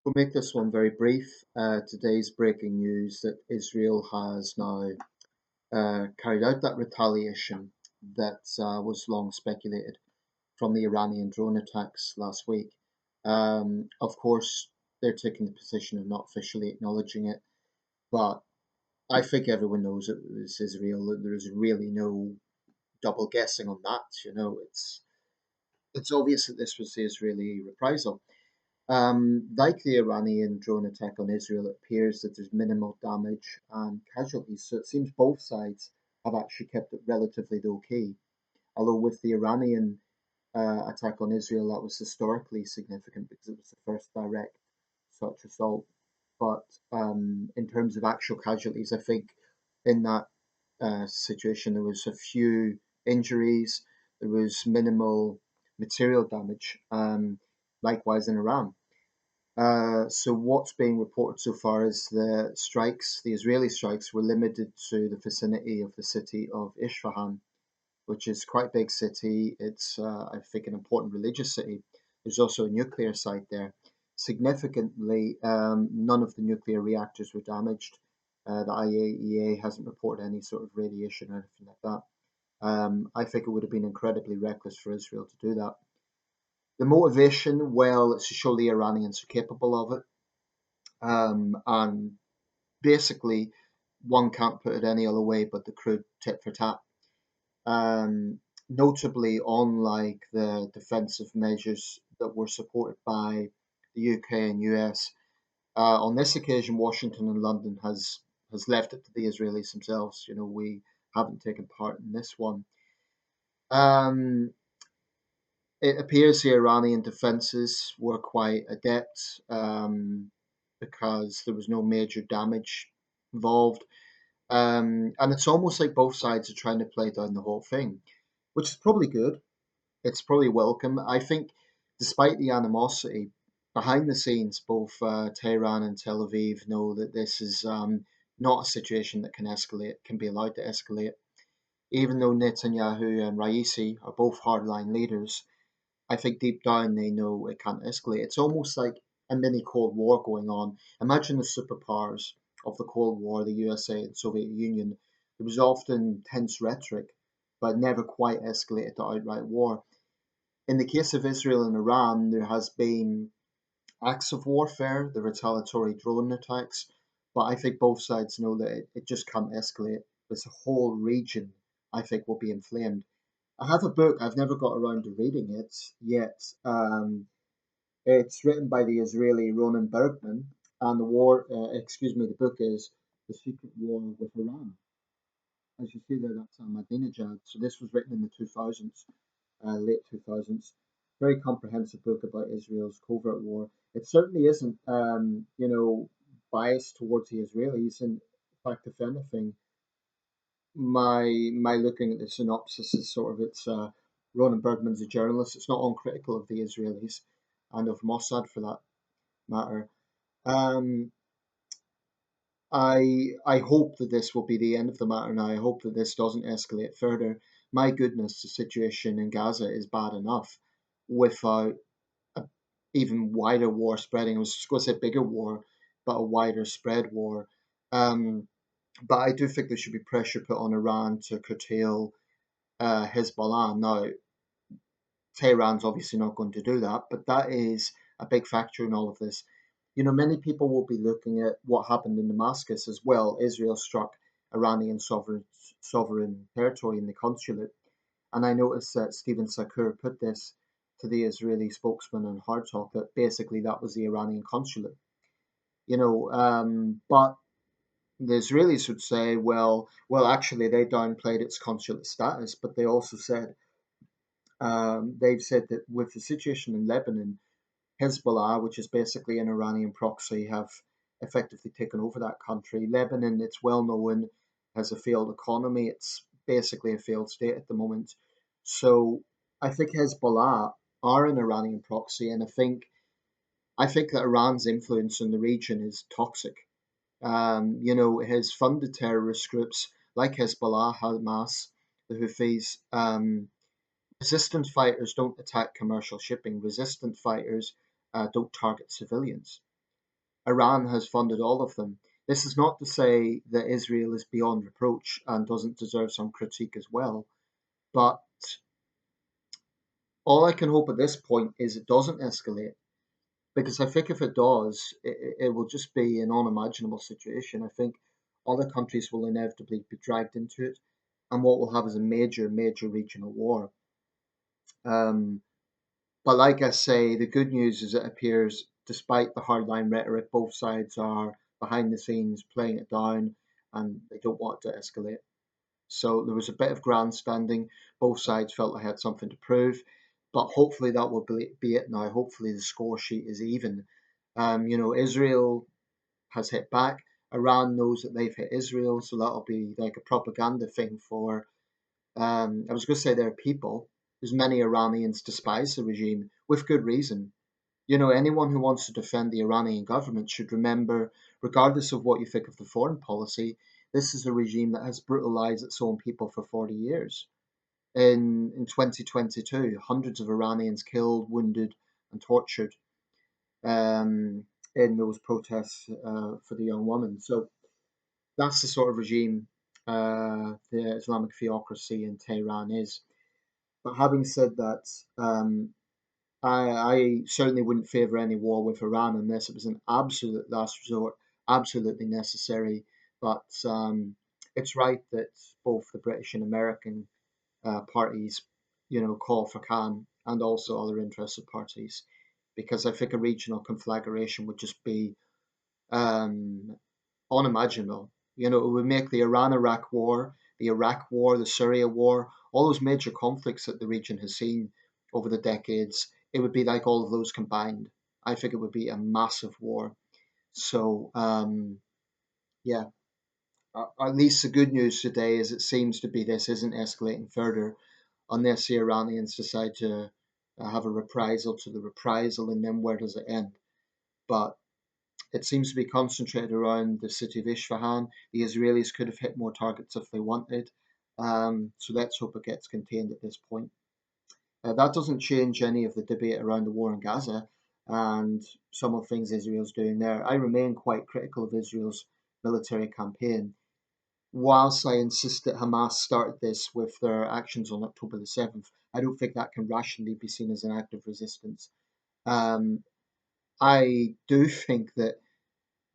We'll make this one very brief. Today's breaking news that Israel has now carried out that retaliation that was long speculated from the Iranian drone attacks last week. Of course, they're taking the position of not officially acknowledging it, but I think everyone knows it was Israel. There's really no double guessing on that. It's obvious that this was the Israeli reprisal. Like the Iranian drone attack on Israel, it appears that there's minimal damage and casualties. So it seems both sides have actually kept it relatively low key. Although with the Iranian attack on Israel, that was historically significant because it was the first direct such assault. But in terms of actual casualties, I think in that situation there was a few injuries, there was minimal material damage. Likewise in Iran. So what's being reported so far is the Israeli strikes were limited to the vicinity of the city of Isfahan, which is quite a big city. It's, I think, an important religious city. There's also a nuclear site there. Significantly, none of the nuclear reactors were damaged. The IAEA hasn't reported any sort of radiation or anything like that. I think it would have been incredibly reckless for Israel to do that. The motivation, well, it's to show the Iranians are capable of it. And basically, one can't put it any other way but the crude tit for tat. Um, Notably, unlike the defensive measures that were supported by the UK and US, on this occasion, Washington and London has left it to the Israelis themselves. We haven't taken part in this one. Um, it appears the Iranian defences were quite adept because there was no major damage involved. And it's almost like both sides are trying to play down the whole thing, which is probably good. It's probably welcome. I think, despite the animosity, behind the scenes, both Tehran and Tel Aviv know that this is not a situation that can be allowed to escalate. Even though Netanyahu and Raisi are both hardline leaders, I think deep down they know it can't escalate. It's almost like a mini Cold War going on. Imagine the superpowers of the Cold War, the USA and Soviet Union. There was often tense rhetoric, but never quite escalated to outright war. In the case of Israel and Iran, there has been acts of warfare, the retaliatory drone attacks, but I think both sides know that it just can't escalate. This whole region, I think, will be inflamed. I have a book. I've never got around to reading it yet. It's written by the Israeli Ronan Bergman, and the book is The Secret War with Iran. As you see there, that's Ahmadinejad. So this was written in the 2000s, late 2000s. Very comprehensive book about Israel's covert war. It certainly isn't, biased towards the Israelis. In fact, if anything, my looking at the synopsis is sort of Ronan Bergman's a journalist. It's not uncritical of the Israelis and of Mossad for that matter. Um, I hope that this will be the end of the matter now. I hope that this doesn't escalate further. My goodness, the situation in Gaza is bad enough without a even wider war spreading. I was just going to say bigger war, but a wider spread war. Um, but I do think there should be pressure put on Iran to curtail Hezbollah. Now, Tehran's obviously not going to do that, but that is a big factor in all of this. Many people will be looking at what happened in Damascus as well. Israel struck Iranian sovereign territory in the consulate. And I noticed that Stephen Sakur put this to the Israeli spokesman on Hard Talk that basically that was the Iranian consulate. But the Israelis would say, well, actually they downplayed its consulate status, but they also said they've said that with the situation in Lebanon, Hezbollah, which is basically an Iranian proxy, have effectively taken over that country. Lebanon, it's well known, has a failed economy. It's basically a failed state at the moment. So I think Hezbollah are an Iranian proxy, and I think that Iran's influence in the region is toxic. It has funded terrorist groups like Hezbollah, Hamas, the Houthis. Resistant fighters don't attack commercial shipping. Resistant fighters don't target civilians. Iran has funded all of them. This is not to say that Israel is beyond reproach and doesn't deserve some critique as well, but all I can hope at this point is it doesn't escalate, because I think if it does, it will just be an unimaginable situation. I think other countries will inevitably be dragged into it, and what we'll have is a major, major regional war. Um, but like I say, the good news is it appears, despite the hardline rhetoric, both sides are behind the scenes playing it down, and they don't want it to escalate. So there was a bit of grandstanding. Both sides felt they had something to prove, but hopefully that will be it now. Hopefully the score sheet is even. Israel has hit back. Iran knows that they've hit Israel, so that'll be like a propaganda thing for. I was going to say their people. There's many Iranians despise the regime with good reason. Anyone who wants to defend the Iranian government should remember, regardless of what you think of the foreign policy, this is a regime that has brutalized its own people for 40 years. In 2022, hundreds of Iranians killed, wounded, and tortured um, in those protests for the young woman. So that's the sort of regime the Islamic theocracy in Tehran is. But having said that, I certainly wouldn't favour any war with Iran unless it was an absolute last resort, absolutely necessary. But it's right that both the British and American parties, call for calm, and also other interested parties, because I think a regional conflagration would just be um, unimaginable. It would make the Iran-Iraq war, the Iraq war, the Syria war, all those major conflicts that the region has seen over the decades. It would be like all of those combined. I think it would be a massive war. So, yeah, at least the good news today is it seems to be this isn't escalating further unless the Iranians decide to have a reprisal to the reprisal, and then where does it end? But it seems to be concentrated around the city of Isfahan. The Israelis could have hit more targets if they wanted. So let's hope it gets contained at this point. That doesn't change any of the debate around the war in Gaza and some of the things Israel's doing there. I remain quite critical of Israel's military campaign. Whilst I insist that Hamas started this with their actions on October the 7th, I don't think that can rationally be seen as an act of resistance. Um, I do think that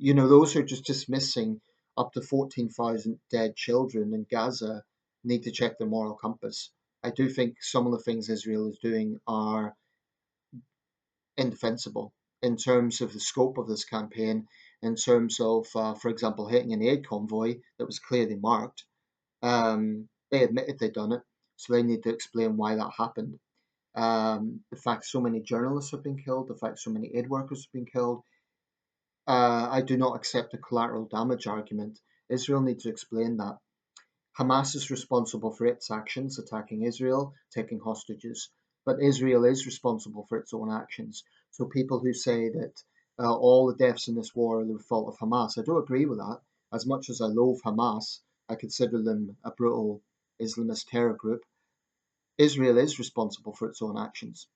those who are just dismissing up to 14,000 dead children in Gaza need to check their moral compass. I do think some of the things Israel is doing are indefensible in terms of the scope of this campaign, in terms of, for example, hitting an aid convoy that was clearly marked. They admitted they'd done it, so they need to explain why that happened. The fact so many journalists have been killed, the fact so many aid workers have been killed, I do not accept the collateral damage argument. Israel needs to explain that. Hamas is responsible for its actions, attacking Israel, taking hostages, but Israel is responsible for its own actions. So people who say that all the deaths in this war are the fault of Hamas, I don't agree with that. As much as I loathe Hamas, I consider them a brutal Islamist terror group. Israel is responsible for its own actions.